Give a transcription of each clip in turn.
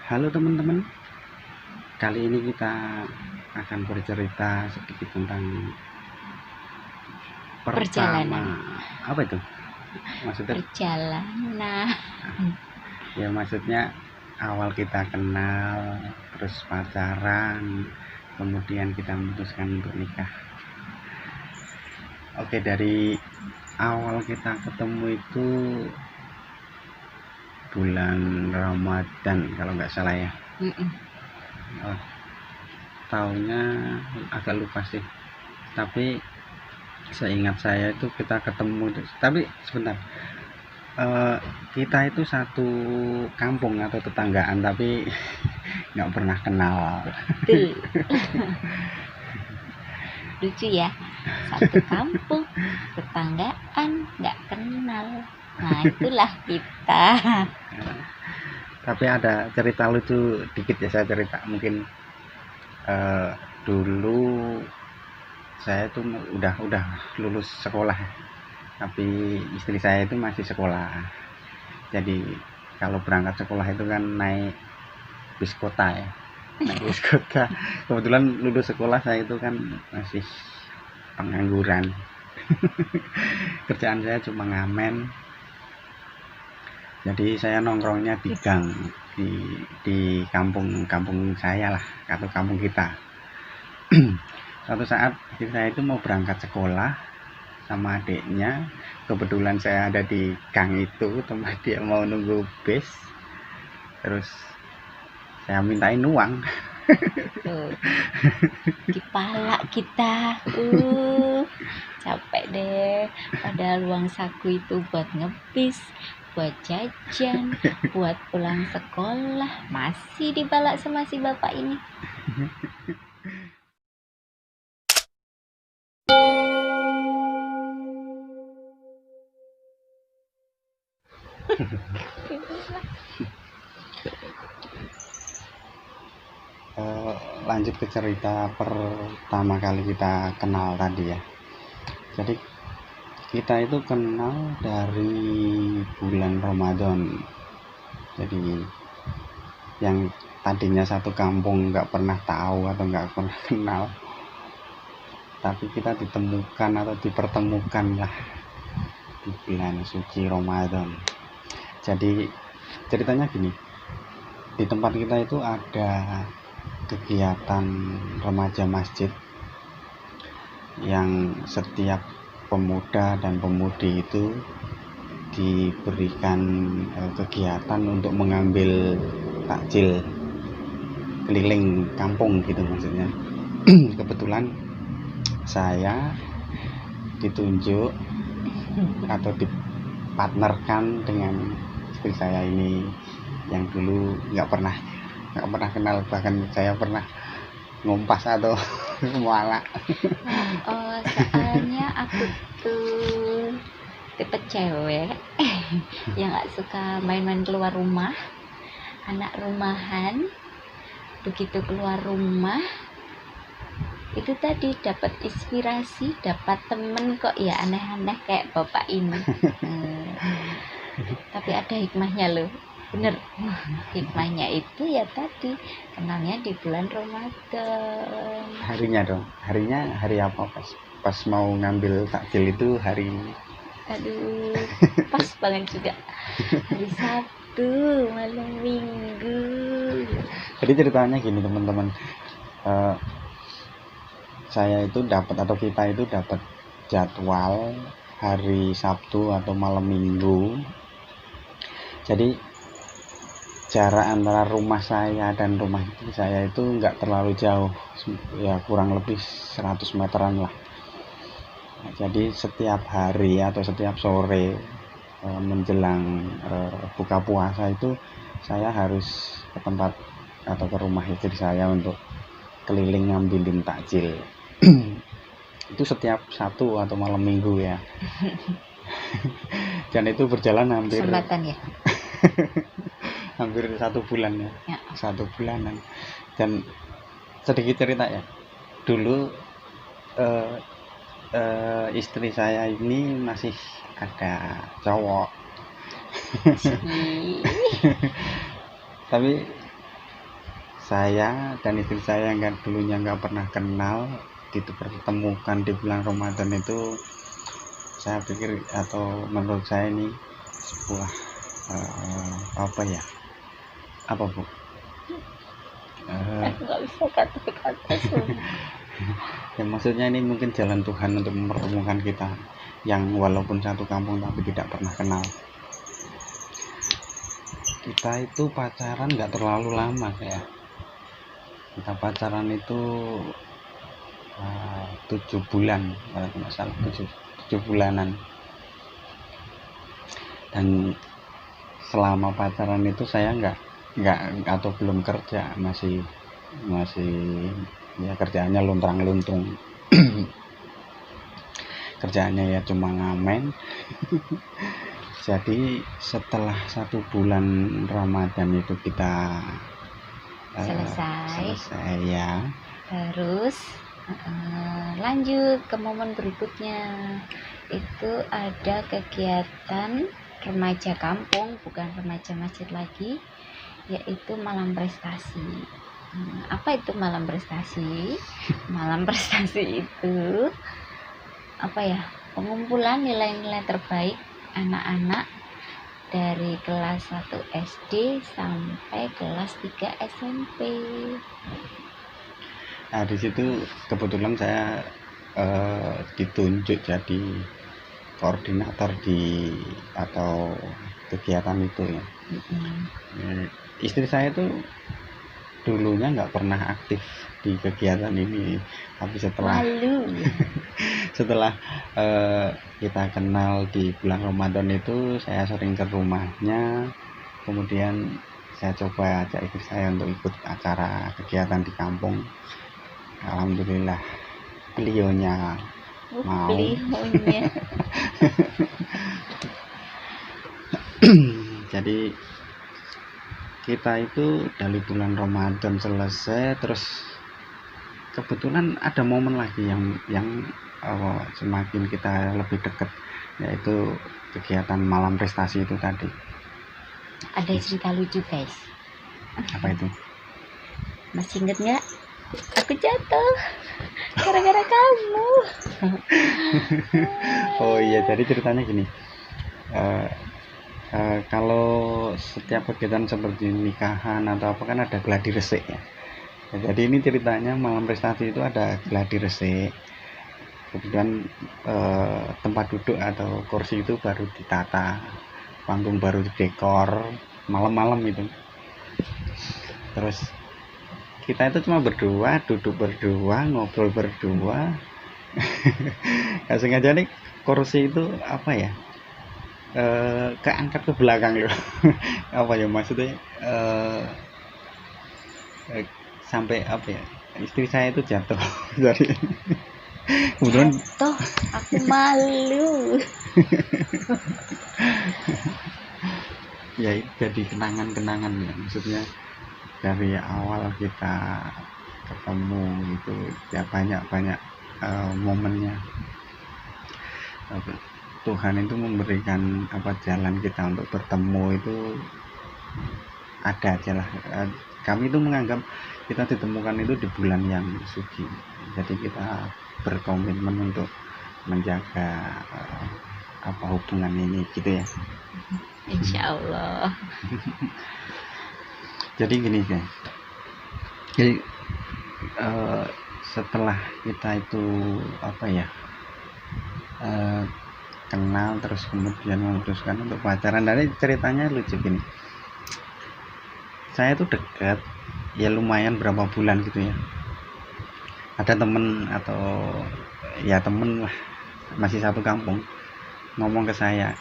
Halo teman-teman, kali ini kita akan bercerita sedikit tentang pertama. Perjalanan. Apa itu? Maksudnya? Perjalanan. Ya maksudnya awal kita kenal, terus pacaran, kemudian kita memutuskan untuk nikah. Oke, dari awal kita ketemu itu bulan Ramadan kalau nggak salah ya. Oh, tahunnya agak lupa sih, tapi seingat saya itu kita ketemu, tapi sebentar, kita itu satu kampung atau tetanggaan tapi nggak pernah kenal. Betul. Lucu ya, satu kampung, tetanggaan, nggak kenal. Nah itulah kita. Tapi ada cerita lucu dikit ya, saya cerita mungkin. Dulu saya itu udah lulus sekolah, tapi istri saya itu masih sekolah. Jadi kalau berangkat sekolah itu kan naik bis kota ya, naik bis kota. Kebetulan lulus sekolah saya itu kan masih pengangguran. Kerjaan saya cuma ngamen, jadi saya nongkrongnya di gang, di kampung saya lah, atau kampung kita. Suatu saat istri saya itu mau berangkat sekolah sama adiknya, kebetulan saya ada di gang itu, tempat dia mau nunggu bis. Terus saya mintain uang. Tuh, dipalak kita. Capek deh. Padahal uang saku itu buat ngebis, buat jajan, buat pulang sekolah, masih dipalak sama si bapak ini. Lanjut ke cerita pertama kali kita kenal tadi ya. Jadi kita itu kenal dari bulan Ramadan. Jadi yang tadinya satu kampung nggak pernah tahu atau nggak pernah kenal, tapi kita ditemukan atau dipertemukan lah di bulan suci Ramadan. Jadi ceritanya gini, di tempat kita itu ada kegiatan remaja masjid yang setiap pemuda dan pemudi itu diberikan kegiatan untuk mengambil takjil keliling kampung gitu maksudnya. Kebetulan saya ditunjuk atau dipartnerkan dengan istri saya ini yang dulu nggak pernah kenal, bahkan saya pernah ngumpas atau mualak. Soalnya aku tuh tipe cewek yang gak suka main-main keluar rumah, anak rumahan. Begitu keluar rumah itu tadi dapat inspirasi, dapat temen kok ya aneh-aneh kayak bapak ini. Tapi ada hikmahnya loh, bener. Hikmahnya itu ya tadi kenalnya di bulan Ramadan. Harinya dong, hari apa pas mau ngambil takjil itu hari? Aduh, pas banget juga hari Sabtu malam Minggu. Jadi ceritanya gini teman-teman, saya itu dapat atau kita itu dapat jadwal hari Sabtu atau malam Minggu. Jadi jarak antara rumah saya dan rumah istri saya itu nggak terlalu jauh ya, kurang lebih 100 meteran lah. Nah, jadi setiap hari atau setiap sore menjelang buka puasa itu saya harus ke tempat atau ke rumah istri saya untuk keliling ngambilin takjil. Itu setiap Sabtu atau malam Minggu ya. Dan itu berjalan hampir Sambatan ya. hampir 1 bulan ya. 1 bulanan. Dan sedikit cerita ya, dulu istri saya ini masih ada cowok. Tapi saya dan istri saya yang dulunya nggak pernah kenal dipertemukan di bulan Ramadan itu, saya pikir atau menurut saya ini sebuah apa ya, apa Bu? Aku nggak bisa kata-kata semua. Ya maksudnya ini mungkin jalan Tuhan untuk mempertemukan kita yang walaupun satu kampung tapi tidak pernah kenal. Kita itu pacaran nggak terlalu lama ya. Kita pacaran itu 7 bulan kalau tidak salah, 7 bulanan. Dan selama pacaran itu saya nggak atau belum kerja, masih ya kerjaannya luntrang-luntung. Kerjaannya ya cuma ngamen. Jadi setelah 1 bulan Ramadan itu kita selesai ya, terus lanjut ke momen berikutnya. Itu ada kegiatan remaja kampung, bukan remaja masjid lagi, yaitu malam prestasi. Apa itu malam prestasi? Malam prestasi itu apa ya, pengumpulan nilai-nilai terbaik anak-anak dari kelas 1 SD sampai kelas 3 SMP. Nah di situ kebetulan saya ditunjuk jadi koordinator di atau kegiatan itu ya. Istri saya tuh dulunya nggak pernah aktif di kegiatan ini, tapi setelah kita kenal di bulan Ramadan itu, saya sering ke rumahnya, kemudian saya coba ajak istri saya untuk ikut acara kegiatan di kampung. Alhamdulillah beliaunya mau. Jadi kita itu dari bulan Ramadan selesai, terus kebetulan ada momen lagi yang semakin kita lebih dekat, yaitu kegiatan malam prestasi itu tadi. Ada cerita lucu guys. Apa itu? Masih inget nggak? Aku jatuh gara-gara kamu. Oh iya, jadi ceritanya gini. Kalau setiap kegiatan seperti nikahan atau apa kan ada gladi resik ya. Jadi ini ceritanya malam prestasi itu ada gladi resik. Kemudian tempat duduk atau kursi itu baru ditata, panggung baru didekor, malam-malam itu. Terus kita itu cuma berdua, duduk berdua, ngobrol berdua. Nggak sengaja nih kursi itu apa ya, keangkat ke belakang loh. Apa ya maksudnya, sampai apa ya, istri saya itu jatuh. Jadi kemudian jatuh, aku malu. Ya jadi kenangan-kenangan ya, maksudnya dari awal kita ketemu itu ya banyak momennya. Tuhan itu memberikan jalan kita untuk bertemu itu ada aja lah. Kami itu menganggap kita ditemukan itu di bulan yang suci, jadi kita berkomitmen untuk menjaga hubungan ini gitu ya. Insya Allah. Jadi gini guys, jadi setelah kita itu kenal, terus kemudian memutuskan untuk pacaran. Dari ceritanya lucu gini, saya tuh dekat ya lumayan berapa bulan gitu ya, ada temen lah, masih satu kampung, ngomong ke saya,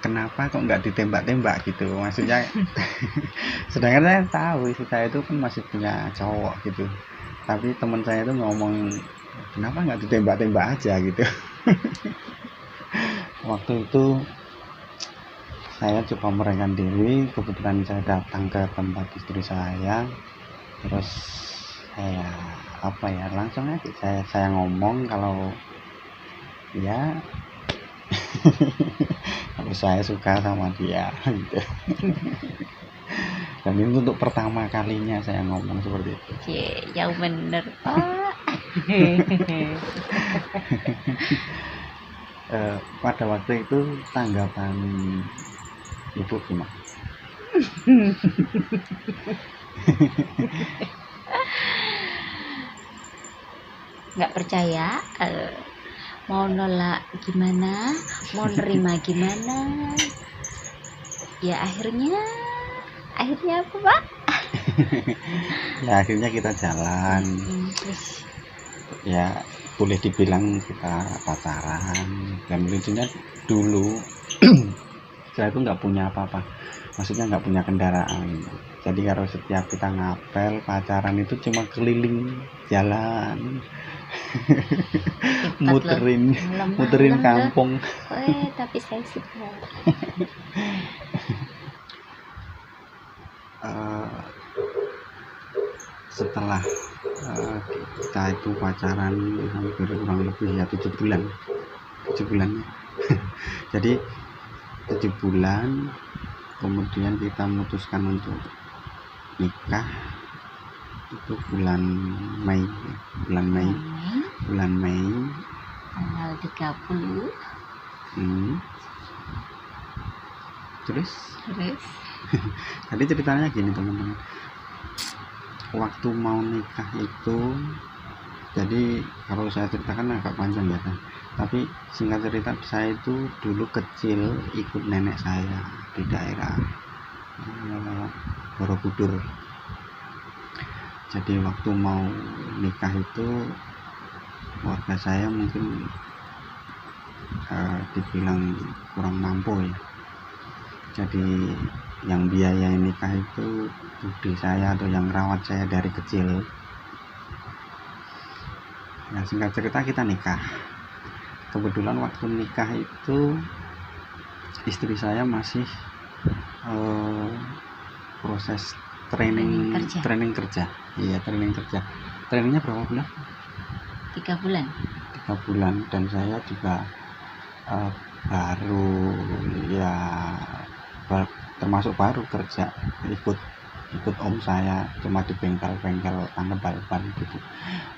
kenapa kok nggak ditembak-tembak gitu, maksudnya. Sedangkan saya tahu istri saya itu kan masih punya cowok gitu, tapi teman saya itu ngomong, kenapa nggak ditembak-tembak aja gitu. Waktu itu saya coba merendahkan diri, kebetulan saya datang ke tempat istri saya, terus saya langsung aja saya ngomong kalau ya kalau saya suka sama dia gitu. Dan ini untuk pertama kalinya saya ngomong seperti itu. Yang bener Pak. Pada waktu itu tanggapan ibu gimana? Nggak percaya, mau nolak gimana, mau nerima gimana, ya akhirnya apa Pak? Ya akhirnya kita jalan. Ya boleh dibilang kita pacaran. Dan lucunya dulu saya itu nggak punya apa-apa, maksudnya nggak punya kendaraan. Jadi kalau setiap kita ngapel pacaran itu cuma keliling jalan, muterin kampung. Tapi saya suka. Setelah kita itu pacaran hampir kurang lebih ya 7 bulan jadi 7 bulan kemudian kita memutuskan untuk nikah itu bulan Mei tanggal 30. Terus tadi ceritanya gini teman-teman, waktu mau nikah itu, jadi kalau saya ceritakan agak panjang ya kan, tapi singkat cerita saya itu dulu kecil ikut nenek saya di daerah Borobudur. Jadi waktu mau nikah itu keluarga saya mungkin dibilang kurang mampu ya. Jadi yang biaya nikah itu bude saya atau yang rawat saya dari kecil. Nah singkat cerita kita nikah. Kebetulan waktu nikah itu istri saya masih proses training kerja. Iya, training kerja. Trainingnya berapa bulan? 3 bulan. 3 bulan. Dan saya juga baru ya termasuk baru kerja, ikut om saya cuma di bengkel tangan balban gitu.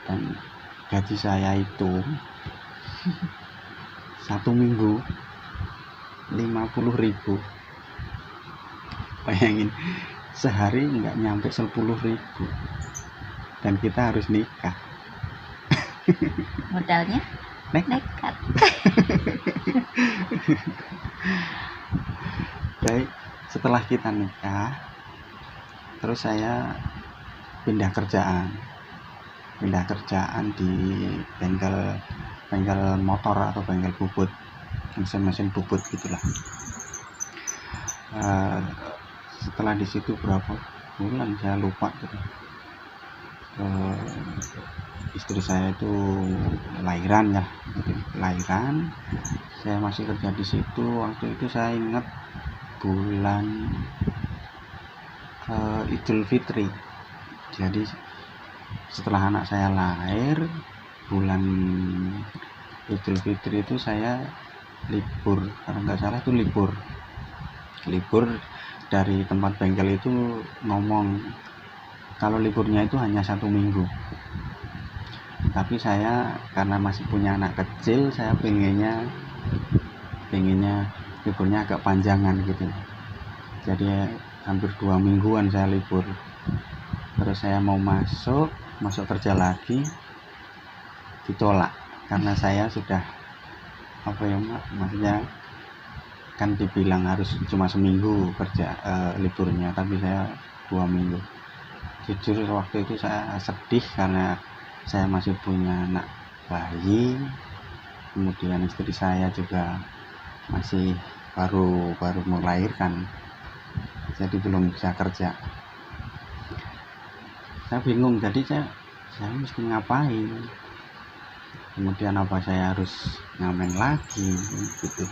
Dan gaji saya itu 1 minggu 50.000. Bayangin, sehari nggak nyampe 10.000 dan kita harus nikah. Modalnya nekat. Baik, setelah kita nikah terus saya pindah kerjaan di bengkel motor atau bengkel bubut, mesin bubut gitulah. Setelah di situ berapa bulan saya lupa gitu. Istri saya itu lahiran, saya masih kerja di situ. Waktu itu saya ingat bulan Idul Fitri. Jadi setelah anak saya lahir, bulan Idul Fitri itu saya libur, kalau nggak salah itu libur dari tempat bengkel itu ngomong kalau liburnya itu hanya 1 minggu. Tapi saya karena masih punya anak kecil, saya pengennya liburnya agak panjangan gitu. Jadi hampir 2 mingguan saya libur. Terus saya mau masuk kerja lagi, ditolak karena saya sudah maksudnya kan dibilang harus cuma seminggu kerja liburnya, tapi saya 2 minggu. Jujur waktu itu saya sedih karena saya masih punya anak bayi, kemudian istri saya juga masih baru melahirkan, jadi belum bisa kerja. Saya bingung, jadi saya mesti ngapain, kemudian apa saya harus ngamen lagi gitu.